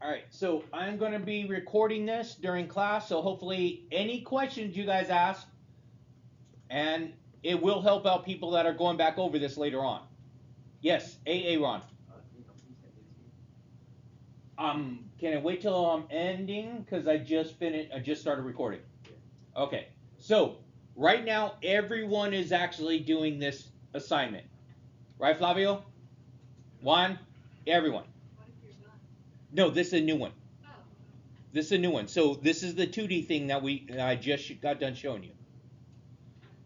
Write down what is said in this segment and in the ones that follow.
All right, so I'm going to be recording this during class, so hopefully any questions you guys ask, and it will help out people that are going back over this later on. Yes, Ron. Can I wait till I'm ending? Because I just finished. I just started recording. Okay, so right now everyone is actually doing this assignment, right, Flavio? Juan, everyone. No, this is a new one. This is a new one. So this is the 2D thing that I just got done showing you.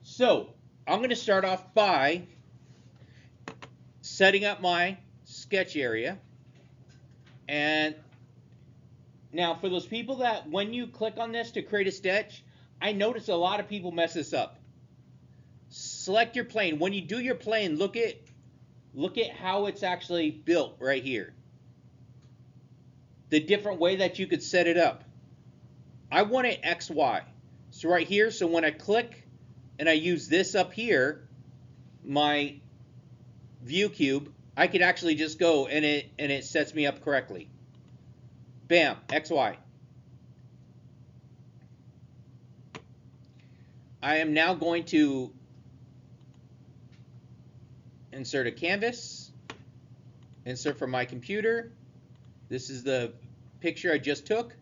So I'm going to start off by setting up my sketch area. And now for those people that when you click on this to create a sketch, I notice a lot of people mess this up. Select your plane. When you do your plane, look at how it's actually built right here. The different way that you could set it up. I want it XY. So right here, so when I click and I use this up here, my view cube, I could actually just go and it sets me up correctly. Bam, XY. I am now going to insert a canvas, insert from my computer. This is the picture I just took.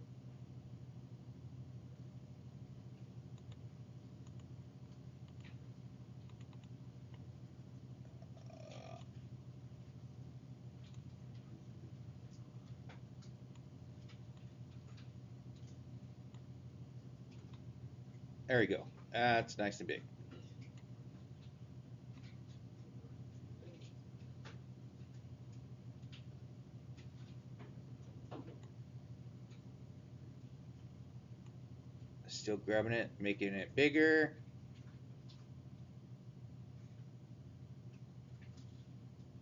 There we go. That's nice and big. Still grabbing it, making it bigger.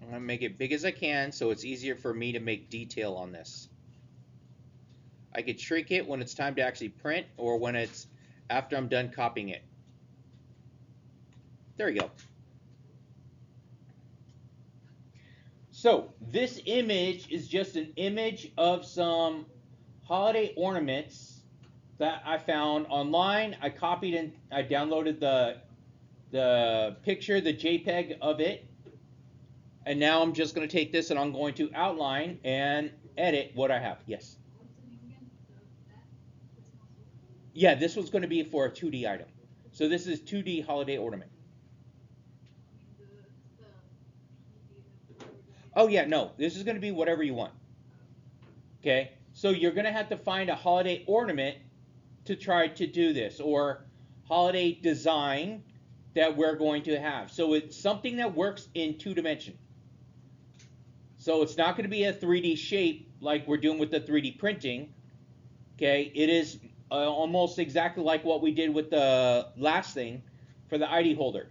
I'm going to make it big as I can so it's easier for me to make detail on this. I could shrink it when it's time to actually print or when it's after I'm done copying it. There we go. So this image is just an image of some holiday ornaments that I found online. I copied and I downloaded the picture, the JPEG of it. And now I'm just going to take this and I'm going to outline and edit what I have. Yes. Yeah, this was going to be for a 2D item. So this is 2D holiday ornament. Oh yeah, no, this is going to be whatever you want. Okay, so you're going to have to find a holiday ornament to try to do this, or holiday design that we're going to have. So it's something that works in 2 dimension. So it's not going to be a 3D shape like we're doing with the 3D printing. Okay, it is almost exactly like what we did with the last thing for the ID holder.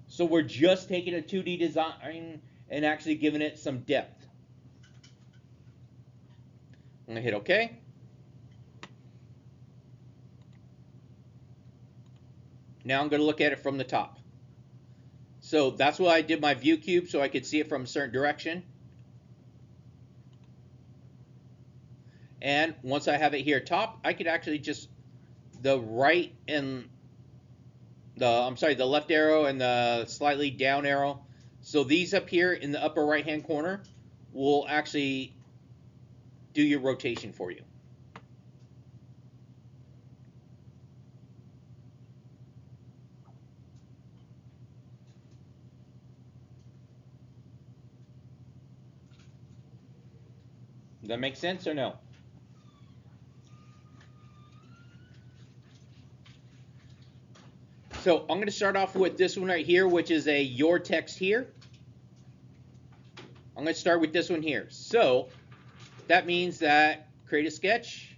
So we're just taking a 2D design and actually giving it some depth. I'm going to hit OK. Now I'm going to look at it from the top. So that's why I did my view cube, so I could see it from a certain direction. And once I have it here top, I could actually just the right and the left arrow and the slightly down arrow. So these up here in the upper right hand corner will actually do your rotation for you. Does that make sense or no? So I'm going to start off with this one right here, which is a your text here. I'm going to start with this one here. So that means that create a sketch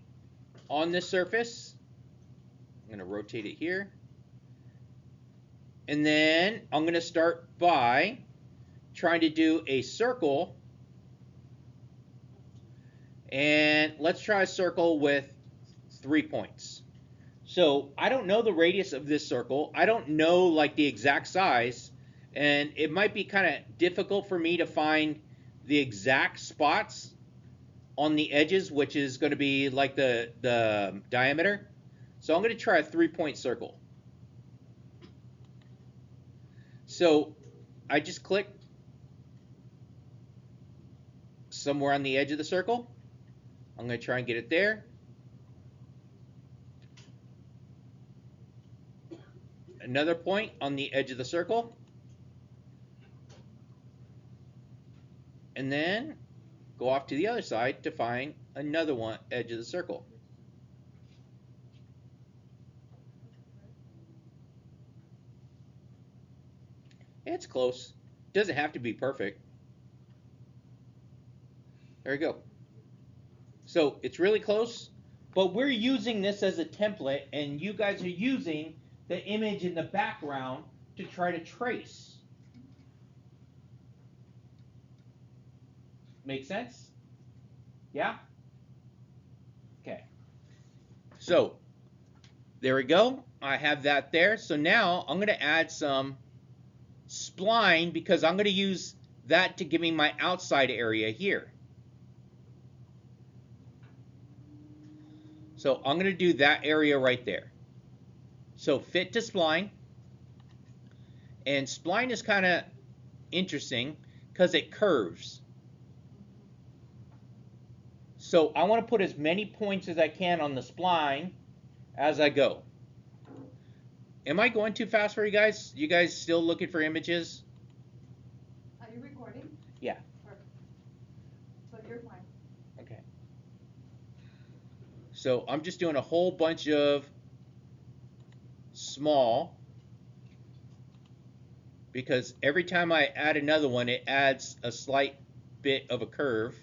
on this surface. I'm going to rotate it here. And then I'm going to start by trying to do a circle. And let's try a circle with 3 points. So I don't know the radius of this circle. I don't know like the exact size. And it might be kind of difficult for me to find the exact spots on the edges, which is going to be like the diameter. So I'm going to try a 3-point circle. So I just click somewhere on the edge of the circle. I'm going to try and get it there. Another point on the edge of the circle. And then go off to the other side to find another one edge of the circle. It's close. Doesn't have to be perfect. There we go. So it's really close, but we're using this as a template, and you guys are using the image in the background to try to trace. Make sense? Yeah? Okay. So there we go. I have that there. So now I'm going to add some spline because I'm going to use that to give me my outside area here. So I'm going to do that area right there. So fit to spline. And spline is kind of interesting because it curves. So I want to put as many points as I can on the spline as I go. Am I going too fast for you guys? You guys still looking for images? Are you recording? Yeah. Perfect. So you're fine. Okay. So I'm just doing a whole bunch of small because every time I add another one, it adds a slight bit of a curve.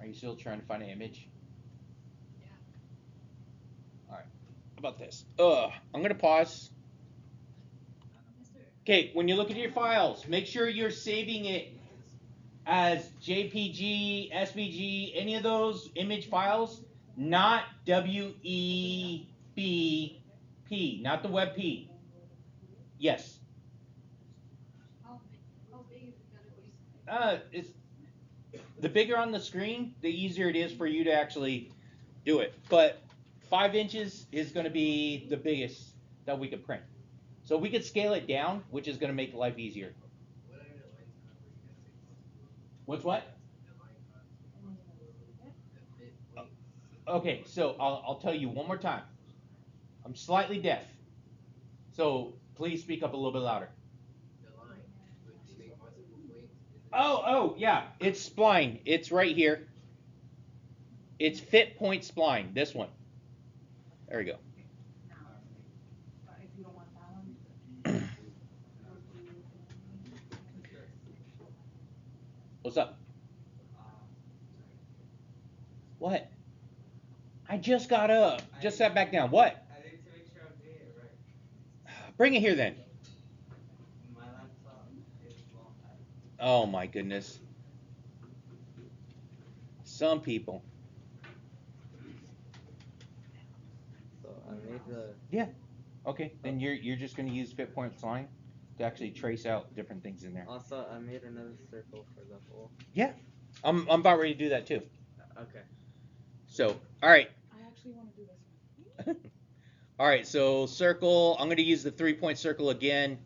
Are you still trying to find an image? Yeah. All right. How about this? I'm going to pause. Okay, when you look at your files, make sure you're saving it as JPG, SVG, any of those image files, not WEBP, not the WebP. Yes. How big is it gonna be? It's the bigger on the screen, the easier it is for you to actually do it. But 5 inches is going to be the biggest that we could print. So we could scale it down, which is going to make life easier. What's what? Okay, so I'll tell you one more time. I'm slightly deaf, so please speak up a little bit louder. Oh, yeah, it's spline. It's right here. It's fit point spline, this one. There we go. If you don't want that one. What's up? What? I just got up. Just sat back down. What? I need to make sure I'm doing it right. Bring it here then. My laptop is long. Oh my goodness. Some people. So I made the. Yeah. Okay. Then you're just gonna use fit point spline to actually trace out different things in there. Also, I made another circle for the hole. Yeah. I'm about ready to do that too. Okay. So, all right. I actually want to do this one. All right. So circle. I'm gonna use the 3-point circle again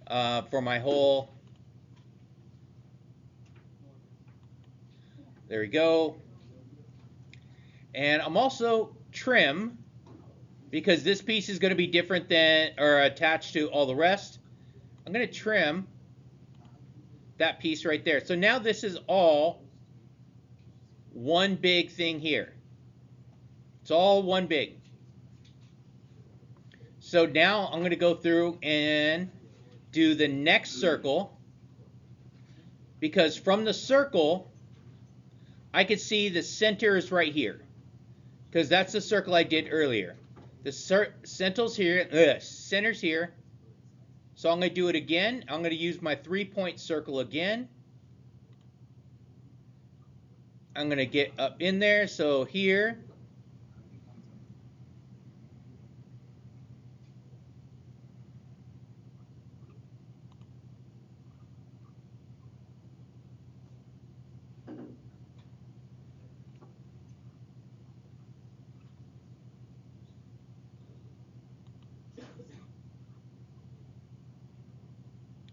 for my hole. There we go. And I'm also trim because this piece is going to be different than or attached to all the rest. I'm going to trim that piece right there. So now this is all one big thing here. It's all one big. So now I'm going to go through and do the next circle, because from the circle I could see the center is right here, because that's the circle I did earlier. The center's here. So I'm going to do it again. I'm going to use my 3-point circle again. I'm going to get up in there. So here.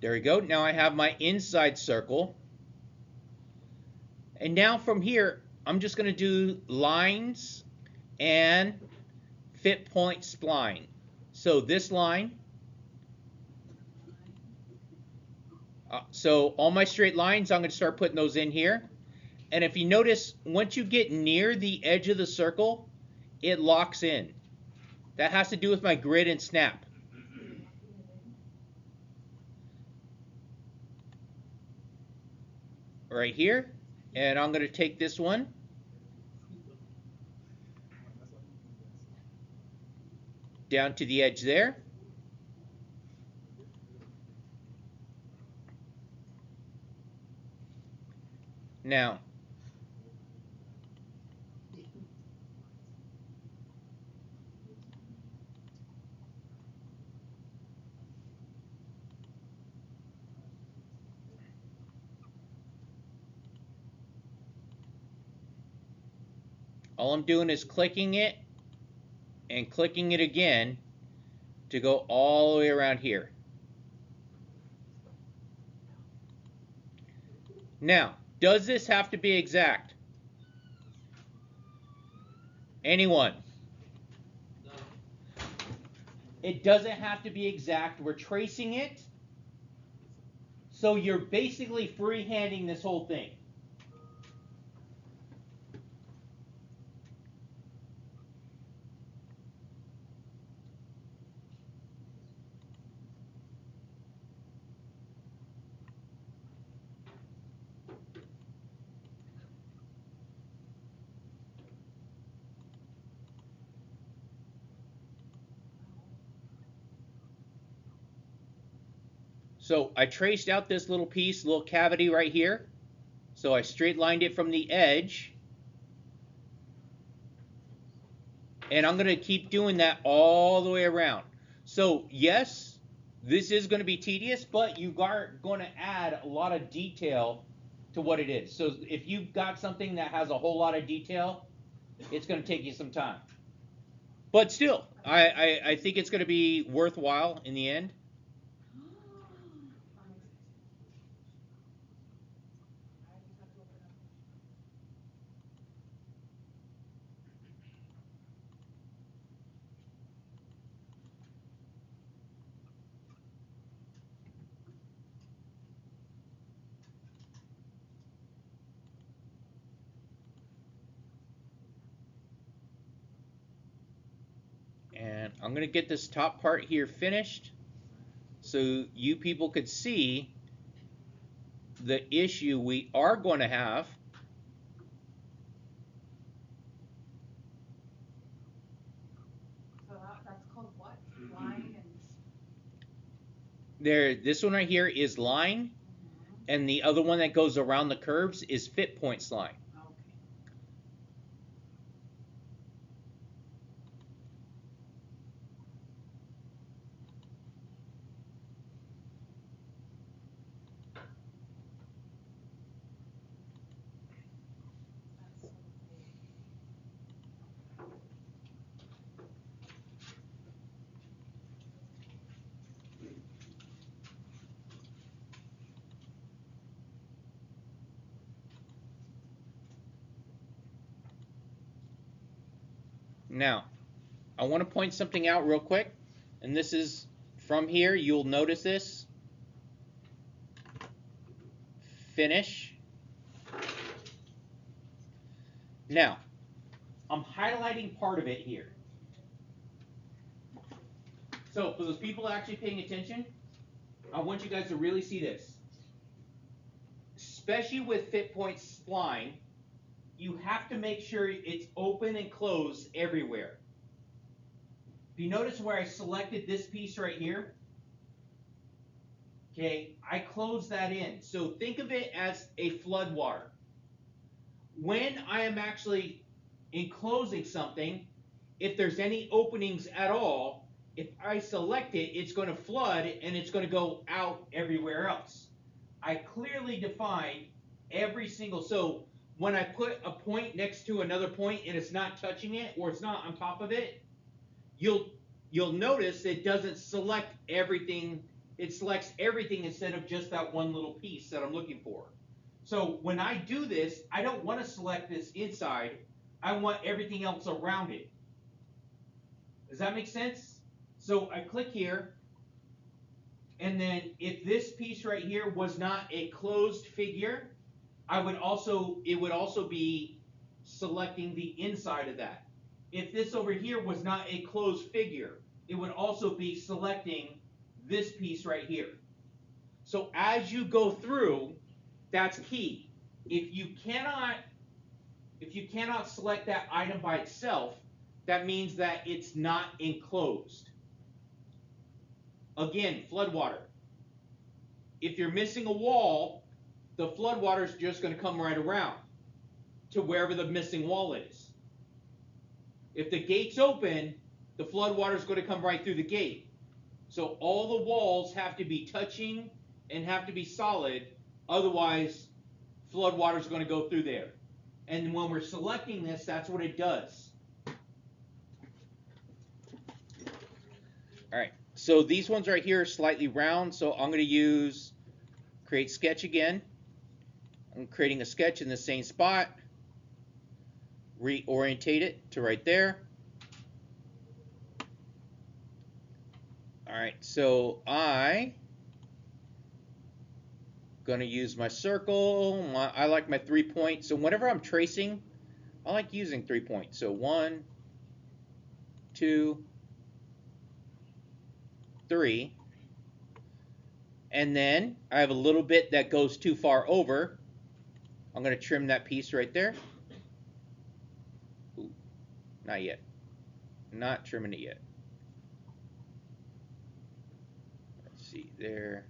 There we go. Now I have my inside circle. And now from here, I'm just going to do lines and fit point spline. So this line. So all my straight lines, I'm going to start putting those in here. And if you notice, once you get near the edge of the circle, it locks in. That has to do with my grid and snap. Right here. And I'm going to take this one. Down to the edge there. Now, all I'm doing is clicking it and clicking it again to go all the way around here. Now, does this have to be exact? Anyone? No. It doesn't have to be exact. We're tracing it. So you're basically freehanding this whole thing. So I traced out this little piece, little cavity right here. So I straight lined it from the edge. And I'm going to keep doing that all the way around. So yes, this is going to be tedious, but you are going to add a lot of detail to what it is. So if you've got something that has a whole lot of detail, it's going to take you some time. But still, I think it's going to be worthwhile in the end. And I'm going to get this top part here finished so you people could see the issue we are going to have. So that's called what? Line and... There, this one right here is line, and the other one that goes around the curves is fit points line. Okay. Now, I want to point something out real quick, and this is from here. You'll notice this. finish. Now, I'm highlighting part of it here. So for those people actually paying attention, I want you guys to really see this. Especially with fit point spline, you have to make sure it's open and closed everywhere. If you notice where I selected this piece right here, okay, I closed that in. So think of it as a flood water. When I am actually enclosing something, if there's any openings at all, if I select it, it's going to flood and it's going to go out everywhere else. I clearly define every single, so when I put a point next to another point and it's not touching it or it's not on top of it, you'll notice it doesn't select everything. It selects everything instead of just that one little piece that I'm looking for. So when I do this, I don't want to select this inside. I want everything else around it. Does that make sense? So I click here, and then if this piece right here was not a closed figure, it would also be selecting the inside of that. If this over here was not a closed figure, it would also be selecting this piece right here. So as you go through, that's key. If you cannot select that item by itself, that means that it's not enclosed. Again, flood water. If you're missing a wall, the flood water is just going to come right around to wherever the missing wall is. If the gate's open, the flood water is going to come right through the gate. So all the walls have to be touching and have to be solid, otherwise flood water is going to go through there. And when we're selecting this, that's what it does. All right, so these ones right here are slightly round, so I'm going to use create sketch again. I'm creating a sketch in the same spot. Reorientate it to right there. All right, so I'm going to use my circle. I like my 3 points. So whenever I'm tracing, I like using 3 points. So 1, 2, 3. And then I have a little bit that goes too far over. I'm going to trim that piece right there. Ooh, not yet. Not trimming it yet. Let's see there.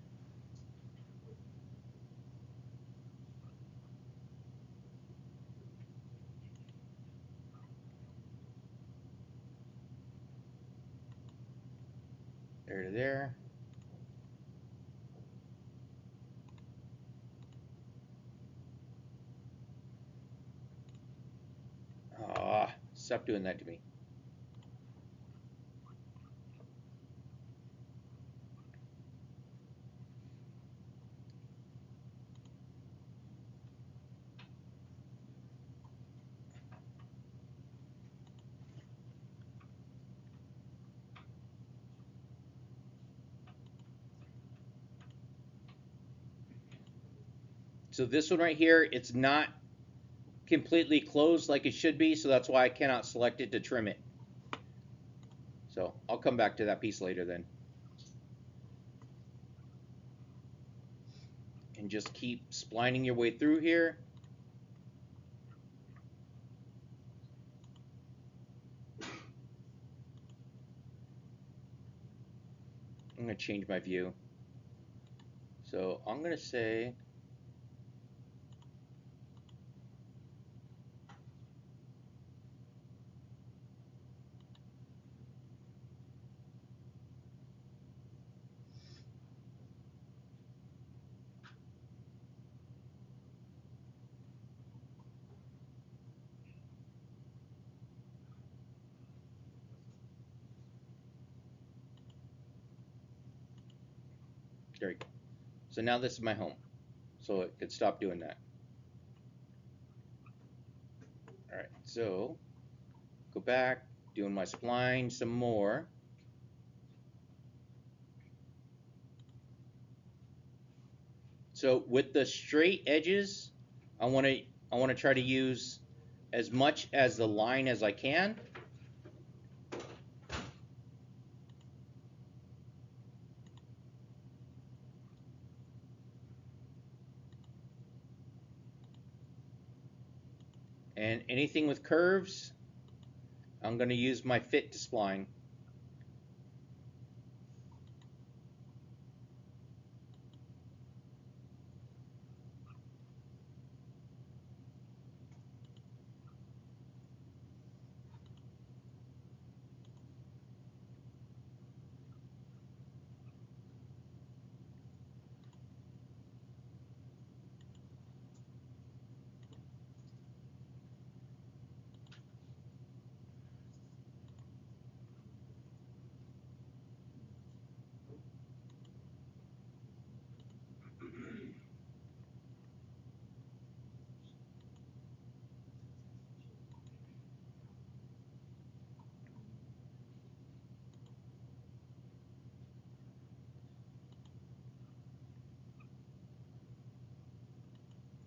There to there. Ah, stop doing that to me. So this one right here, it's not completely closed like it should be, so that's why I cannot select it to trim it. So I'll come back to that piece later then. And just keep splining your way through here. I'm going to change my view. So I'm going to say there we go. So now this is my home. So it could stop doing that. All right, so go back, doing my spline some more. So with the straight edges, I want to try to use as much as the line as I can. And anything with curves, I'm going to use my fit to spline.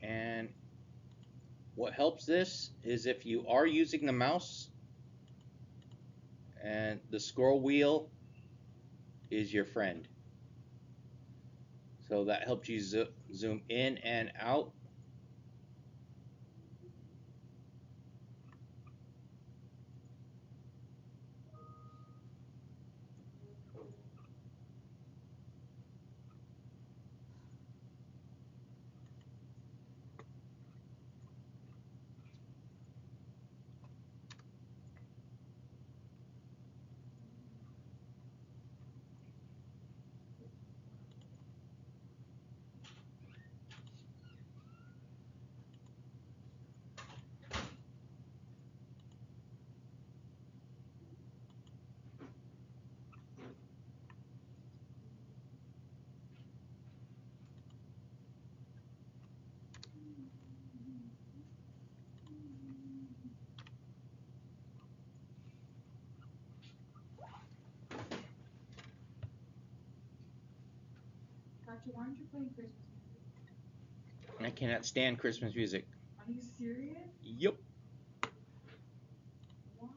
And what helps this is if you are using the mouse and the scroll wheel is your friend. So that helps you zoom in and out. Gotcha, why aren't you playing Christmas music? I cannot stand Christmas music. Are you serious? Yup. Why?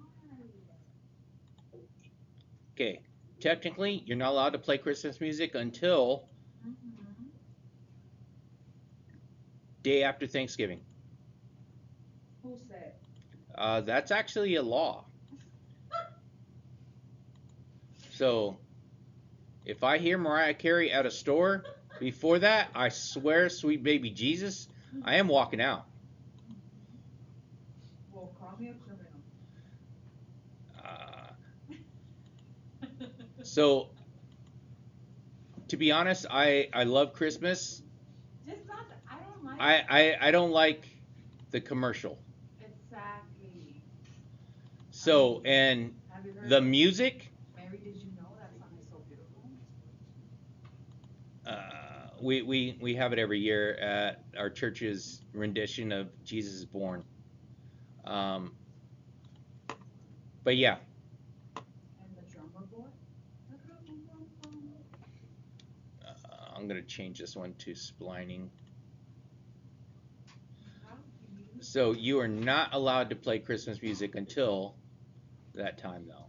Okay. Technically, you're not allowed to play Christmas music until Mm-hmm. day after Thanksgiving. Who said? That's actually a law. So if I hear Mariah Carey at a store before that, I swear, sweet baby Jesus, I am walking out. Well, call me a criminal. Uh, so to be honest, I love Christmas. Just not, I don't like I don't like the commercial. exactly. So and Have you heard the of music. Mary, Did You Know? That song is so beautiful. We have it every year at our church's rendition of Jesus is Born. Um, but yeah, And the drummer boy? I'm gonna change this one to splining. How do you? So you are not allowed to play Christmas music until that time, though.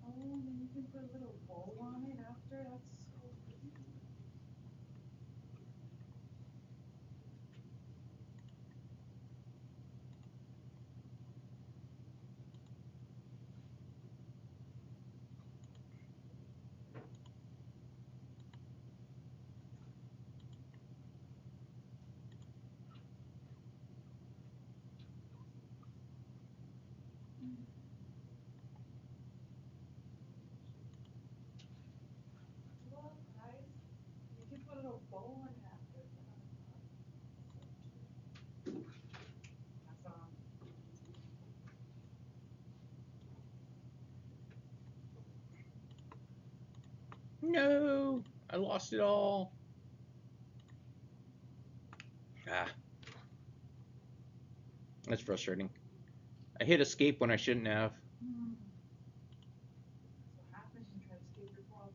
Oh, then you can put a little bow on it after. That's so cute. No, I lost it all. Ah, that's frustrating. I hit escape when I shouldn't have. That's what happens when you try to escape your problems.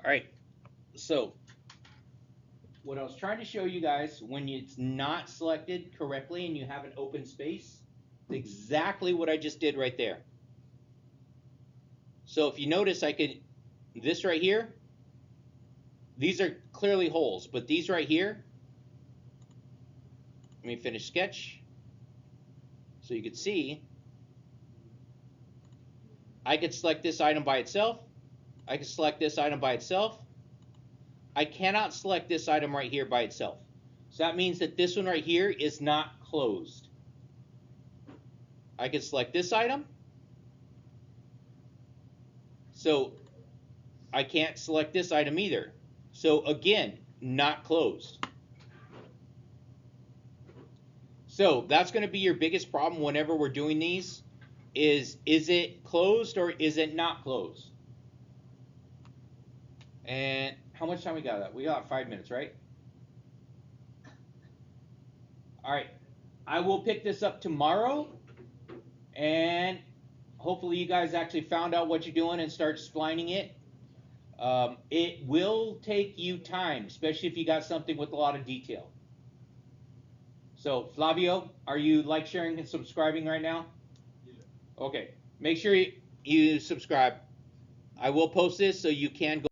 All right, so what I was trying to show you guys, when it's not selected correctly and you have an open space, it's exactly what I just did right there. So if you notice, I could, this right here, these are clearly holes, but these right here, let me finish sketch. So you could see, I could select this item by itself. I could select this item by itself. I cannot select this item right here by itself. So that means that this one right here is not closed. I could select this item. So I can't select this item either. So again, not closed. So that's going to be your biggest problem whenever we're doing these is it closed or is it not closed? And how much time we got? We got 5 minutes, right? All right. I will pick this up tomorrow, and hopefully you guys actually found out what you're doing and start splining it. It will take you time, especially if you got something with a lot of detail. So, Flavio, are you like, sharing, and subscribing right now? Yeah. Okay. Make sure you subscribe. I will post this so you can go